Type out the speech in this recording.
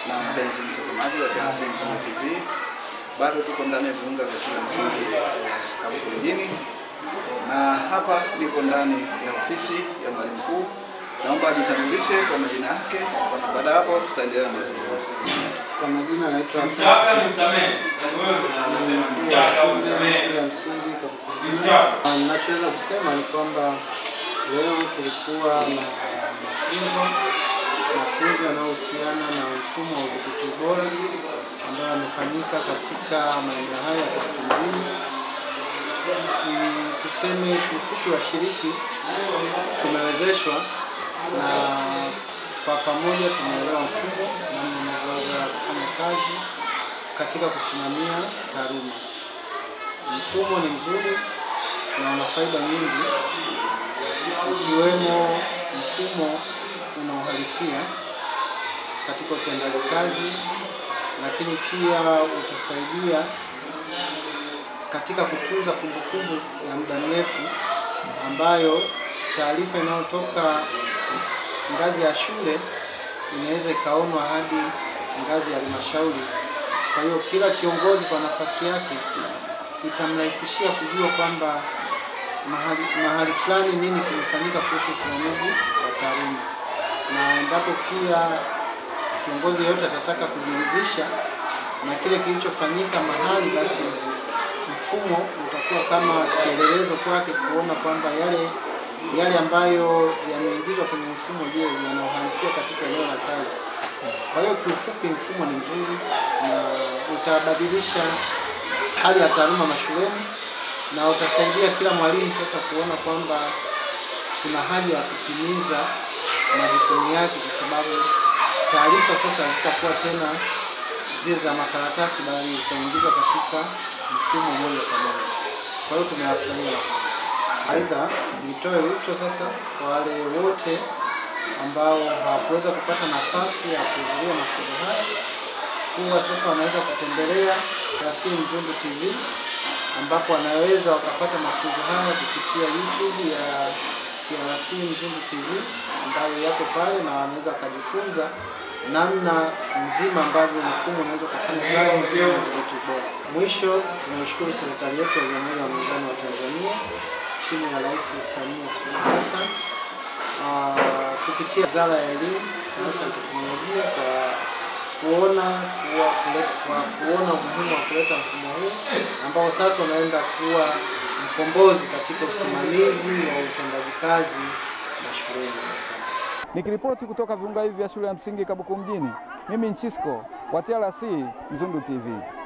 na mpenzi mtazamaji wa TLC Mzundu TV. Bado tuko ndani ya viunga vya shule ya msingi Kabuku mjini, na hapa niko ndani ya ofisi ya mwalimu mkuu. Naomba ajitambulishe kwa majina yake, baada ya hapo tutaendelea na mazungumzo. Kwa majina naitwa msingi Kabuku. Ninachoweza kusema ni kwamba leo tulikuwa na mafunzo yanayohusiana na mfumo wa udhibiti bora ambayo yamefanyika katika maeneo haya ya Kabuku mjini. Tuseme kiufupi washiriki tumewezeshwa na kwa pamoja tumeelewa mfumo namna unavyoweza kufanya kazi katika kusimamia taaluma. Mfumo ni mzuri na una faida nyingi, ikiwemo mfumo una uhalisia katika utendaji kazi, lakini pia utasaidia katika kutunza kumbukumbu ya muda mrefu ambayo taarifa inayotoka ngazi ya shule inaweza ikaonwa hadi ngazi ya halmashauri. Kwa hiyo kila kiongozi kwa nafasi yake itamrahisishia kujua kwamba mahali fulani nini kimefanyika kuhusu usimamizi wa taaluma, na endapo pia kiongozi yote atataka kujiridhisha na kile kilichofanyika mahali, basi mfumo utakuwa kama kielelezo kwake kuona kwamba yale ambayo yameingizwa kwenye mfumo je, yana uhalisia katika eneo la kazi. Kwa hiyo kiufupi mfumo ni mzuri na utabadilisha hali ya taaluma mashuleni, na utasaidia kila mwalimu sasa kuona kwamba kuna haja ya kutimiza majukumu yake, kwa sababu taarifa sasa hazitakuwa tena zile za makaratasi, bali zitaingizwa katika mfumo moja kwa moja. Kwa hiyo tumeyafurahia. Aidha, nitoe wito sasa kwa wale wote ambao hawakuweza kupata nafasi ya kuhudhuria mafunzo haya, kuwa sasa wanaweza kutembelea TLC Mzundu TV, ambapo wanaweza wakapata mafunzo haya kupitia YouTube ya TLC Mzundu TV ambayo yapo pale, na wanaweza wakajifunza namna mzima ambavyo mfumo unaweza kufanya kazi mfumo wa udhibiti bora. Mwisho, tunashukuru serikali yetu ya Jamhuri ya Muungano wa Tanzania chini ya Rais Samia Suluhu Hassan kupitia Wizara ya Elimu, Sayansi na Teknolojia kuona umuhimu wa kuleta mfumo huu ambao sasa unaenda kuwa mkombozi katika usimamizi wa utendaji kazi mashuleni. Asante. Nikiripoti kutoka viunga hivi vya shule ya msingi Kabuku mjini, mimi Nchisco wa TLC Mzundu TV.